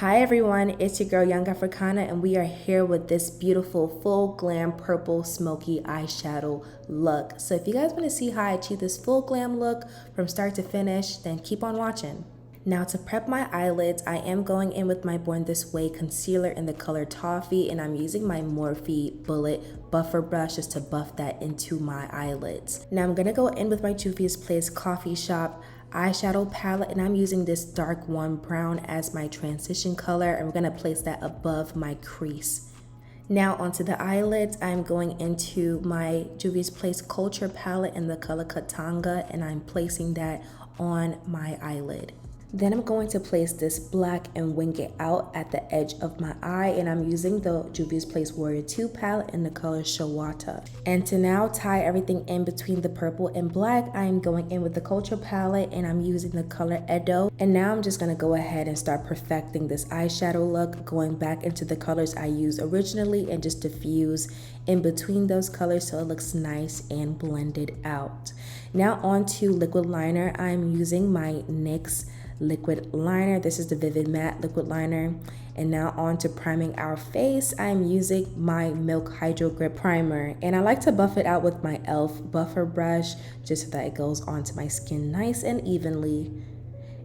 Hi everyone, it's your girl Young Africana and we are here with this beautiful full glam purple smoky eyeshadow look. So if you guys want to see how I achieve this full glam look from start to finish, then keep on watching. Now to prep my eyelids, I am going in with my Born This Way concealer in the color Toffee, and I'm using my Morphe Bullet buffer brush just to buff that into my eyelids. Now I'm going to go in with my Juvia's Place Coffee Shop eyeshadow palette, and I'm using this dark warm brown as my transition color, and we're going to place that above my crease. Now onto the eyelids, I'm going into my Juvia's Place Culture palette in the color Katanga, and I'm placing that on my eyelid. Then I'm going to place this black and wing it out at the edge of my eye, and I'm using the Juvia's Place Warrior 2 palette in the color Shawatta. And to now tie everything in between the purple and black, I'm going in with the Culture palette and I'm using the color Idole. And now I'm just going to go ahead and start perfecting this eyeshadow look, going back into the colors I used originally and just diffuse in between those colors so it looks nice and blended out. Now onto liquid liner. I'm using my NYX liquid liner. This is the Vivid Matte liquid liner. And now on to priming our face. I'm using my Milk Hydrogrip primer, and I like to buff it out with my e.l.f. buffer brush just so that it goes onto my skin nice and evenly.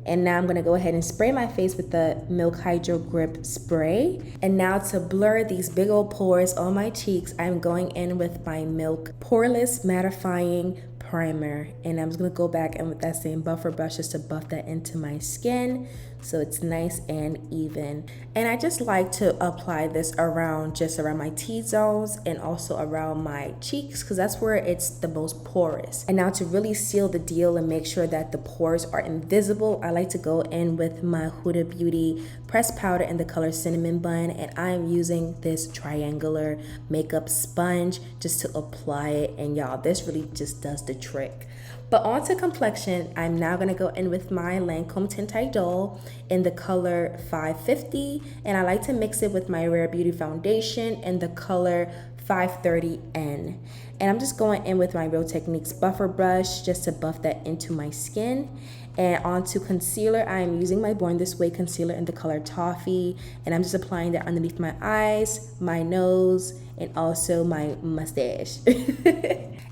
And now I'm going to go ahead and spray my face with the Milk Hydrogrip spray. And now to blur these big old pores on my cheeks, I'm going in with my Milk Poreless Mattifying primer, and I'm just going to go back in with that same buffer brush just to buff that into my skin so it's nice and even. And I just like to apply this around my T-zones and also around my cheeks because that's where it's the most porous. And now to really seal the deal and make sure that the pores are invisible, I like to go in with my Huda Beauty pressed powder in the color Cinnamon Bun, and I'm using this triangular makeup sponge just to apply it, and y'all, this really just does the trick. But on to complexion, I'm now going to go in with my Lancome Tint Idole in the color 550, and I like to mix it with my Rare Beauty foundation in the color 530N. And I'm just going in with my Real Techniques buffer brush just to buff that into my skin. And onto concealer, I am using my Born This Way concealer in the color Toffee, and I'm just applying that underneath my eyes, my nose, and also my mustache.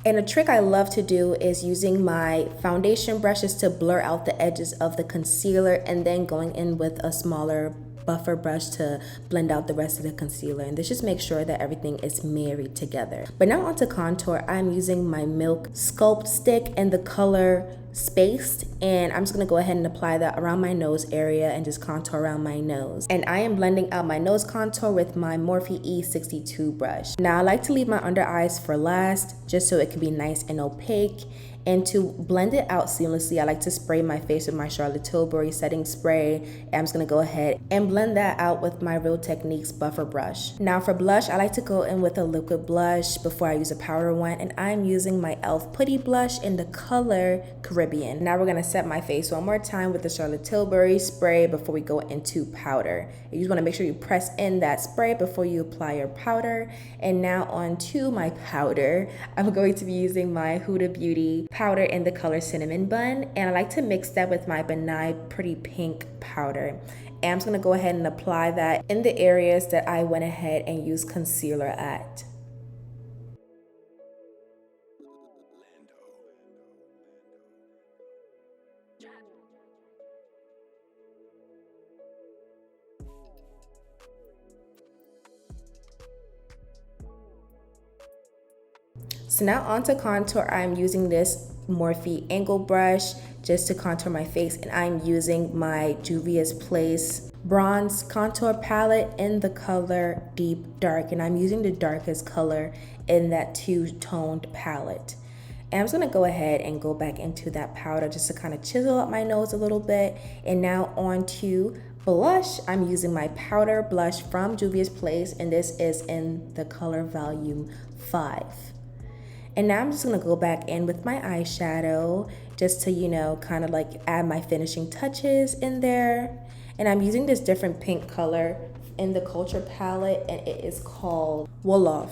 And a trick I love to do is using my foundation brushes to blur out the edges of the concealer and then going in with a smaller buffer brush to blend out the rest of the concealer, and this just makes sure that everything is married together. But now onto contour, I'm using my Milk Sculpt Stick in the color Spaced, and I'm just going to go ahead and apply that around my nose area and just contour around my nose. And I am blending out my nose contour with my Morphe E62 brush. Now I like to leave my under eyes for last just so it can be nice and opaque. And to blend it out seamlessly, I like to spray my face with my Charlotte Tilbury setting spray. And I'm just gonna go ahead and blend that out with my Real Techniques buffer brush. Now for blush, I like to go in with a liquid blush before I use a powder one. And I'm using my e.l.f. Putty blush in the color Caribbean. Now we're gonna set my face one more time with the Charlotte Tilbury spray before we go into powder. You just wanna make sure you press in that spray before you apply your powder. And now onto my powder, I'm going to be using my Huda Beauty powder in the color Cinnamon Bun, and I like to mix that with my Benign Pretty Pink powder. And I'm just going to go ahead and apply that in the areas that I went ahead and used concealer at. So now onto contour, I'm using this Morphe angle brush just to contour my face, and I'm using my Juvia's Place bronze contour palette in the color Deep Dark, and I'm using the darkest color in that two-toned palette. And I'm just gonna go ahead and go back into that powder just to kind of chisel up my nose a little bit. And now onto blush, I'm using my powder blush from Juvia's Place, and this is in the color Volume 5. And now I'm just gonna go back in with my eyeshadow just to, you know, kind of like add my finishing touches in there. And I'm using this different pink color in the Culture palette, and it is called Wolof.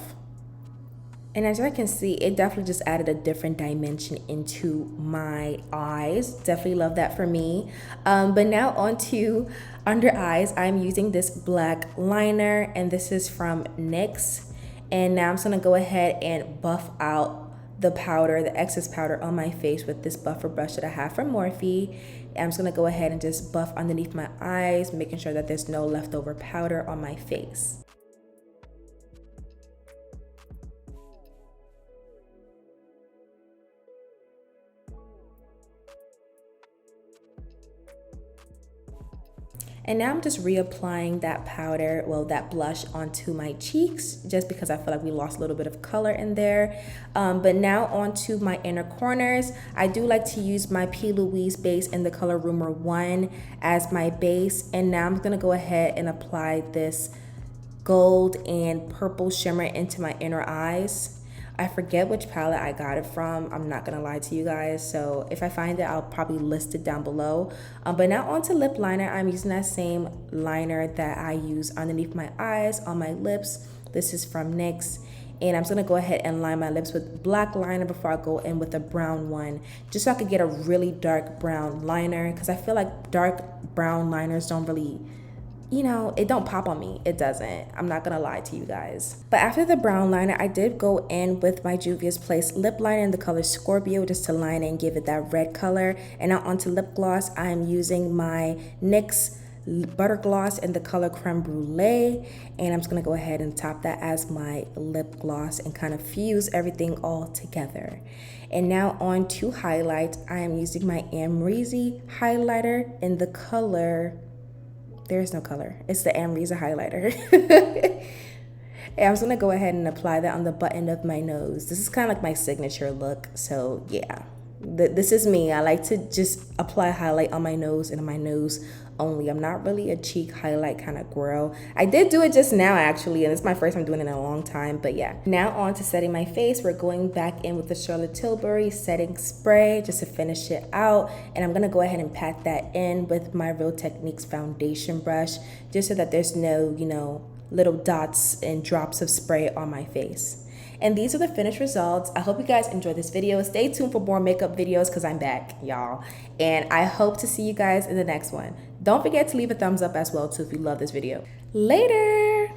And as I can see, it definitely just added a different dimension into my eyes. Definitely love that for me. But now onto under eyes, I'm using this black liner, and this is from NYX. And now I'm just gonna go ahead and buff out the powder, the excess powder on my face with this buffer brush that I have from Morphe. And I'm just gonna go ahead and just buff underneath my eyes, making sure that there's no leftover powder on my face. And now I'm just reapplying that powder, well, that blush onto my cheeks, just because I feel like we lost a little bit of color in there. But now onto my inner corners. I do like to use my P. Louise base in the color Rumor 1 as my base. And now I'm gonna go ahead and apply this gold and purple shimmer into my inner eyes. I forget which palette I got it from. I'm not gonna lie to you guys. So if I find it, I'll probably list it down below. But now onto lip liner. I'm using that same liner that I use underneath my eyes, on my lips. This is from NYX. And I'm just gonna go ahead and line my lips with black liner before I go in with a brown one, just so I could get a really dark brown liner, because I feel like dark brown liners don't really, you know, it don't pop on me. It doesn't. I'm not gonna lie to you guys. But after the brown liner, I did go in with my Juvia's Place lip liner in the color Scorpio, just to line it and give it that red color. And now onto lip gloss, I'm using my NYX butter gloss in the color Creme Brûlée. And I'm just gonna go ahead and top that as my lip gloss and kind of fuse everything all together. And now on to highlight, I am using my Amrezy highlighter in the color, there's no color, it's the Amrezy highlighter. And I'm just gonna go ahead and apply that on the button of my nose. This is kind of like my signature look, so yeah. This is me. I like to just apply highlight on my nose and on my nose only. I'm not really a cheek highlight kind of girl. I did do it just now actually, and it's my first time doing it in a long time, but yeah. Now on to setting my face. We're going back in with the Charlotte Tilbury setting spray just to finish it out, and I'm gonna go ahead and pat that in with my Real Techniques foundation brush, just so that there's no, you know, little dots and drops of spray on my face. And these are the finished results. I hope you guys enjoyed this video. Stay tuned for more makeup videos because I'm back, y'all. And I hope to see you guys in the next one. Don't forget to leave a thumbs up as well too if you love this video. Later!